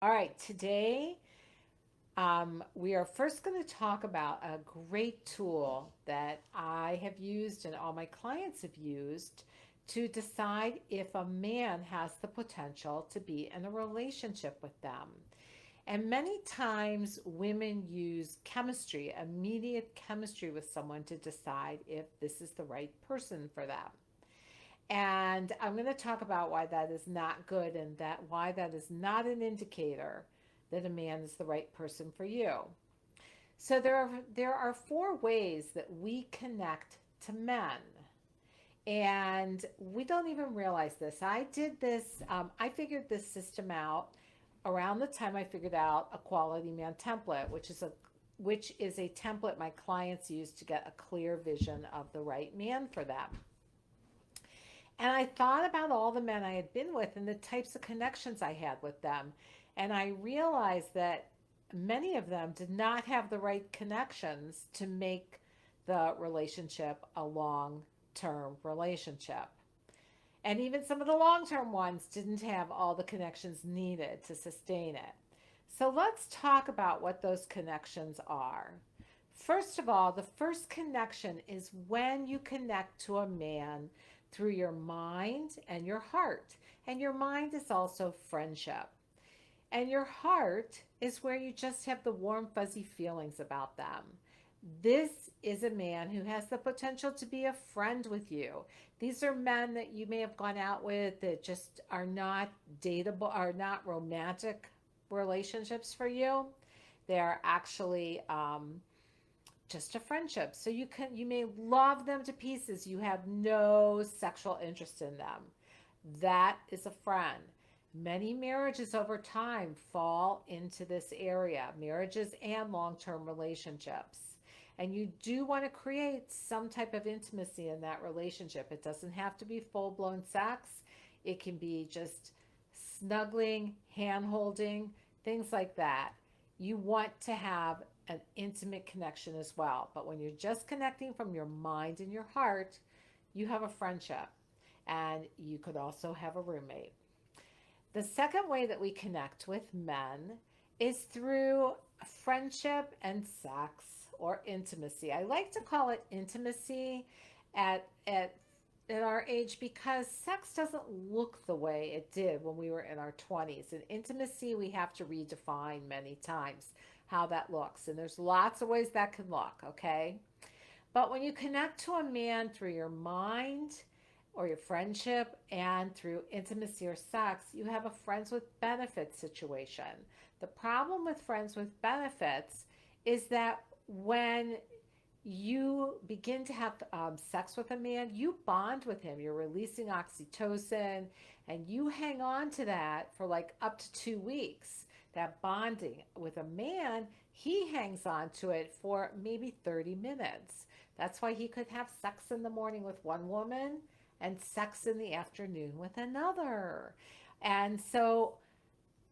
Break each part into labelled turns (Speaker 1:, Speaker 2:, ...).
Speaker 1: All right, today we are first going to talk about a great tool that I have used and all my clients have used to decide if a man has the potential to be in a relationship with them. And many times women use chemistry, immediate chemistry with someone to decide if this is the right person for them. And I'm going to talk about why that is not good and that why that is not an indicator that a man is the right person for you. So there are four ways that we connect to men. And we don't even realize this. I did this, I figured this system out around the time I figured out a quality man template, which is a template my clients use to get a clear vision of the right man for them. And I thought about all the men I had been with and the types of connections I had with them. And I realized that many of them did not have the right connections to make the relationship a long term relationship. And even some of the long term ones didn't have all the connections needed to sustain it. So let's talk about what those connections are. First of all, the first connection is when you connect to a man through your mind and your heart. And your mind is also friendship. And your heart is where you just have the warm, fuzzy feelings about them. This is a man who has the potential to be a friend with you. These are men that you may have gone out with that just are not dateable, are not romantic relationships for you. They are actually just a friendship. So you may love them to pieces. You have no sexual interest in them. That is a friend. Many marriages over time fall into this area, marriages and long-term relationships. And you do want to create some type of intimacy in that relationship. It doesn't have to be full-blown sex. It can be just snuggling, hand holding, things like that. You want to have an intimate connection as well. But when you're just connecting from your mind and your heart, you have a friendship and you could also have a roommate. The second way that we connect with men is through friendship and sex or intimacy. I like to call it intimacy at at our age because sex doesn't look the way it did when we were in our 20s. And intimacy, we have to redefine many times how that looks. And there's lots of ways that can look, okay? But when you connect to a man through your mind or your friendship and through intimacy or sex, you have a friends with benefits situation. The problem with friends with benefits is that when you begin to have sex with a man, you bond with him. You're releasing oxytocin, and you hang on to that for like up to 2 weeks. That bonding with a man, he hangs on to it for maybe 30 minutes. That's why he could have sex in the morning with one woman and sex in the afternoon with another. And so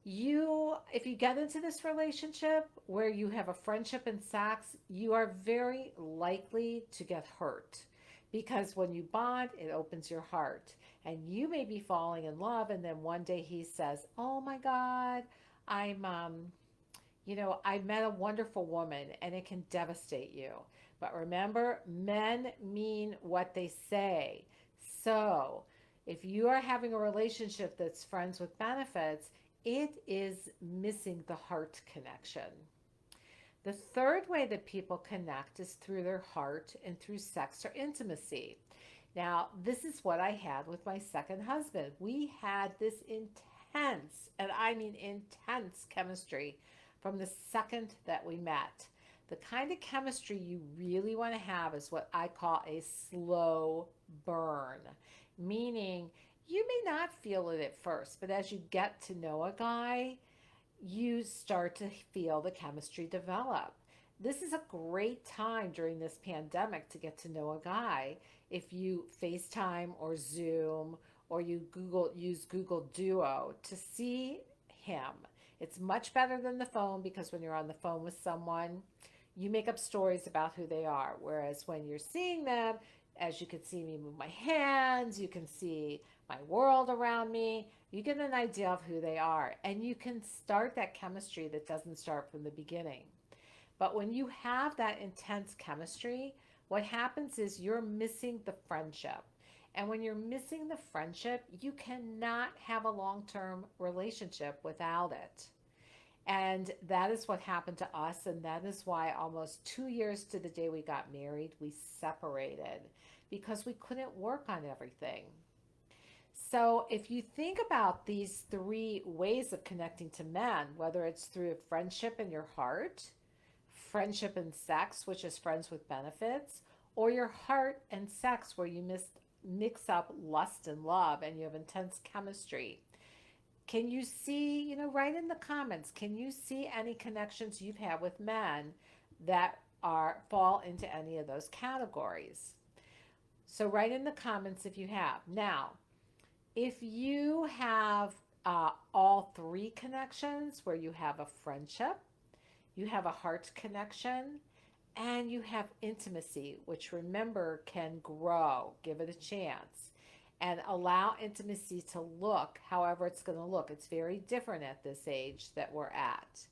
Speaker 1: if you get into this relationship where you have a friendship and sex, you are very likely to get hurt because when you bond, it opens your heart. And you may be falling in love, and then one day he says, "Oh my God, I'm I met a wonderful woman," and it can devastate you. But remember, men mean what they say. So if you are having a relationship that's friends with benefits, it is missing the heart connection. The third way that people connect is through their heart and through sex or intimacy. Now, this is what I had with my second husband. We had this intense, and I mean intense, chemistry from the second that we met. The kind of chemistry you really want to have is what I call a slow burn, meaning you may not feel it at first, but as you get to know a guy, you start to feel the chemistry develop. This is a great time during this pandemic to get to know a guy. If you FaceTime or Zoom or you use Google Duo to see him. It's much better than the phone because when you're on the phone with someone, you make up stories about who they are. Whereas when you're seeing them, as you can see me move my hands, you can see my world around me. You get an idea of who they are, and you can start that chemistry that doesn't start from the beginning. But when you have that intense chemistry, what happens is you're missing the friendship. And when you're missing the friendship, you cannot have a long term relationship without it. And that is what happened to us. And that is why almost 2 years to the day we got married, we separated because we couldn't work on everything. So, if you think about these three ways of connecting to men, whether it's through friendship in your heart, friendship and sex, which is friends with benefits, or your heart and sex, where you mix up lust and love and you have intense chemistry. Can you see, write in the comments, can you see any connections you've had with men that are fall into any of those categories? So write in the comments if you have. Now, if you have all three connections where you have a friendship, you have a heart connection, and you have intimacy, which remember can grow. Give it a chance and allow intimacy to look however it's going to look. It's very different at this age that we're at.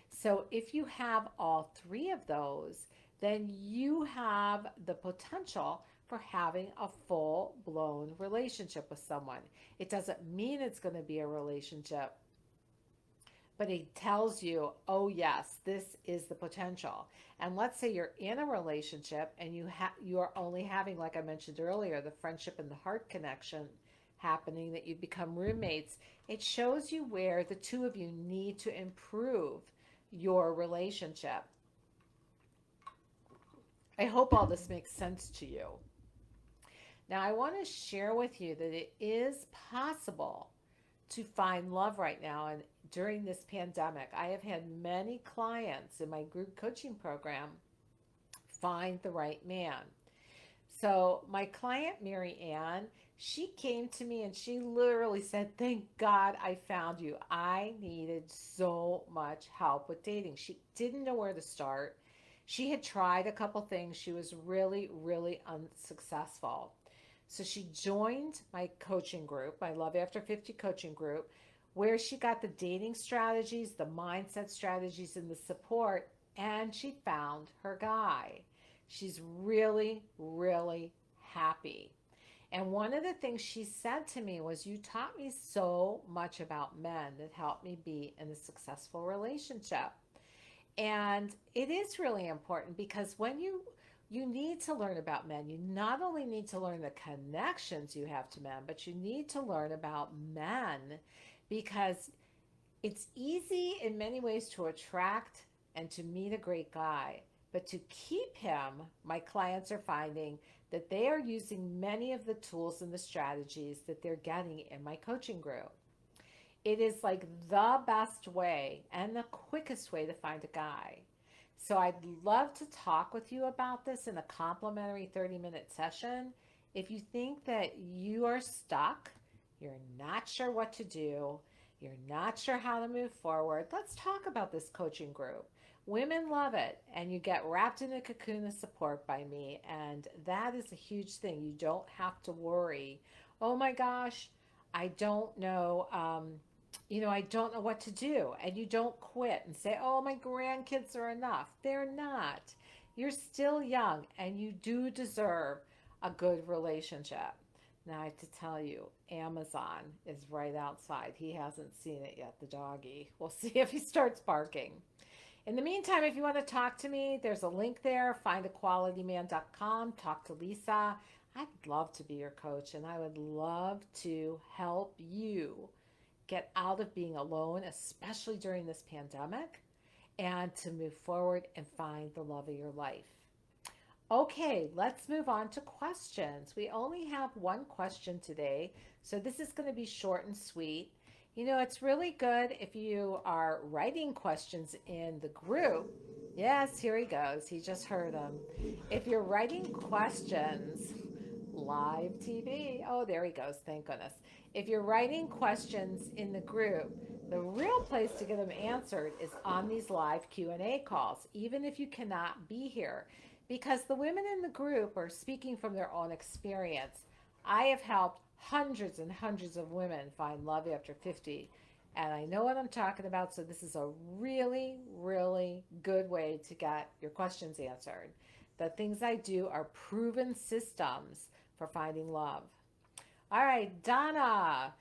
Speaker 1: So if you have all three of those, then you have the potential for having a full blown relationship with someone. It doesn't mean it's going to be a relationship, but it tells you, oh yes, this is the potential. And let's say you're in a relationship and you are only having, like I mentioned earlier, the friendship and the heart connection happening, that you become roommates. It shows you where the two of you need to improve your relationship. I hope all this makes sense to you. Now, I want to share with you that it is possible to find love right now. And during this pandemic, I have had many clients in my group coaching program find the right man. So, my client, Mary Ann, she came to me and she literally said, "Thank God I found you. I needed so much help with dating." She didn't know where to start. She had tried a couple things. She was really, really unsuccessful. So she joined my coaching group, my Love After 50 coaching group, where she got the dating strategies, the mindset strategies, and the support, and she found her guy. She's really, really happy. And one of the things she said to me was, "You taught me so much about men that helped me be in a successful relationship." And it is really important because when you need to learn about men. You not only need to learn the connections you have to men, but you need to learn about men, because it's easy in many ways to attract and to meet a great guy, but to keep him, my clients are finding that they are using many of the tools and the strategies that they're getting in my coaching group. It is like the best way and the quickest way to find a guy. So I'd love to talk with you about this in a complimentary 30-minute session. If you think that you are stuck, you're not sure what to do, you're not sure how to move forward, let's talk about this coaching group. Women love it, and you get wrapped in a cocoon of support by me, and that is a huge thing. You don't have to worry, "Oh my gosh, I don't know, I don't know what to do." And you don't quit and say, "Oh, my grandkids are enough." They're not. You're still young and you do deserve a good relationship. Now, I have to tell you, Amazon is right outside. He hasn't seen it yet, the doggy. We'll see if he starts barking. In the meantime, if you want to talk to me, there's a link there, findaqualityman.com. Talk to Lisa. I'd love to be your coach, and I would love to help you get out of being alone, especially during this pandemic, and to move forward and find the love of your life. Okay, let's move on to questions. We only have one question today, so this is going to be short and sweet. It's really good if you are writing questions in the group. Yes, here he goes. He just heard them. If you're writing questions, live TV. Oh, there he goes. Thank goodness. If you're writing questions in the group, the real place to get them answered is on these live Q&A calls, even if you cannot be here. because the women in the group are speaking from their own experience. I have helped hundreds and hundreds of women find love after 50, and I know what I'm talking about. So, this is a really, really good way to get your questions answered. The things I do are proven systems for finding love. All right, Donna.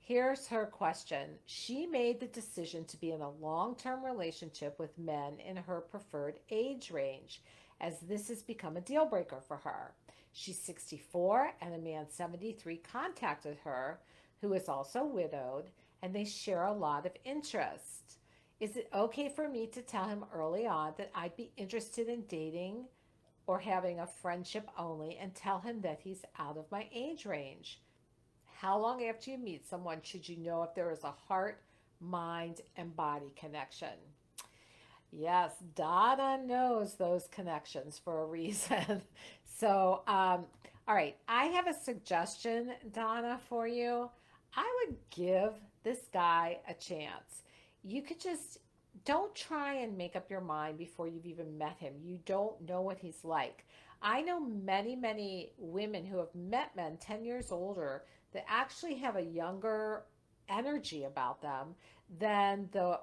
Speaker 1: Here's her question. She made the decision to be in a long term relationship with men in her preferred age range, as this has become a deal breaker for her. She's 64, and a man 73 contacted her, who is also widowed, and they share a lot of interest. Is it okay for me to tell him early on that I'd be interested in dating or having a friendship only and tell him that he's out of my age range? How long after you meet someone should you know if there is a heart, mind, and body connection? Yes, Donna knows those connections for a reason. So, all right, I have a suggestion, Donna, for you. I would give this guy a chance. You could just don't try and make up your mind before you've even met him. You don't know what he's like. I know many, many women who have met men 10 years older that actually have a younger energy about them than the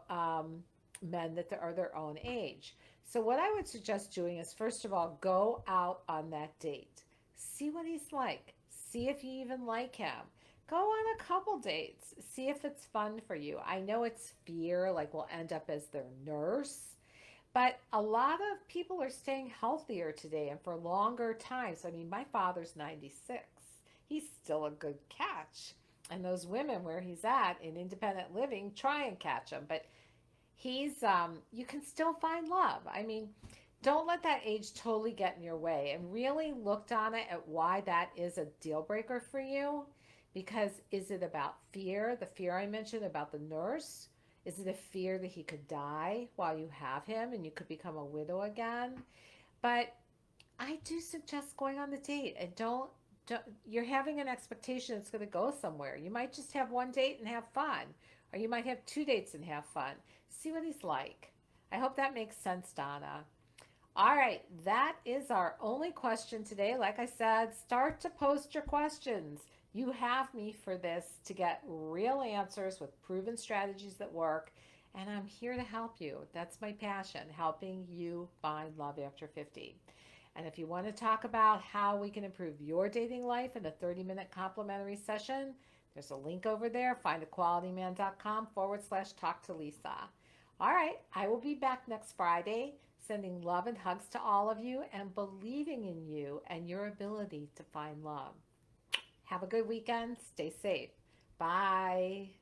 Speaker 1: men that are their own age. So, what I would suggest doing is first of all, go out on that date. See what he's like. See if you even like him. Go on a couple dates. See if it's fun for you. I know it's fear, like we'll end up as their nurse, but a lot of people are staying healthier today and for longer times. I mean, my father's 96. He's still a good catch. And those women where he's at in independent living try and catch him. But he's you can still find love. I mean, don't let that age totally get in your way, and really look on it at why that is a deal breaker for you. Because is it about fear, the fear I mentioned about the nurse? Is it a fear that he could die while you have him and you could become a widow again? But I do suggest going on the date, and don't you're having an expectation it's going to go somewhere. You might just have one date and have fun, or you might have two dates and have fun. See what he's like. I hope that makes sense, Donna. All right, that is our only question today. Like I said, start to post your questions. You have me for this to get real answers with proven strategies that work, and I'm here to help you. That's my passion, helping you find love after 50. And if you want to talk about how we can improve your dating life in a 30-minute complimentary session, there's a link over there, findequalityman.com/talk to Lisa. All right, I will be back next Friday, sending love and hugs to all of you and believing in you and your ability to find love. Have a good weekend. Stay safe. Bye.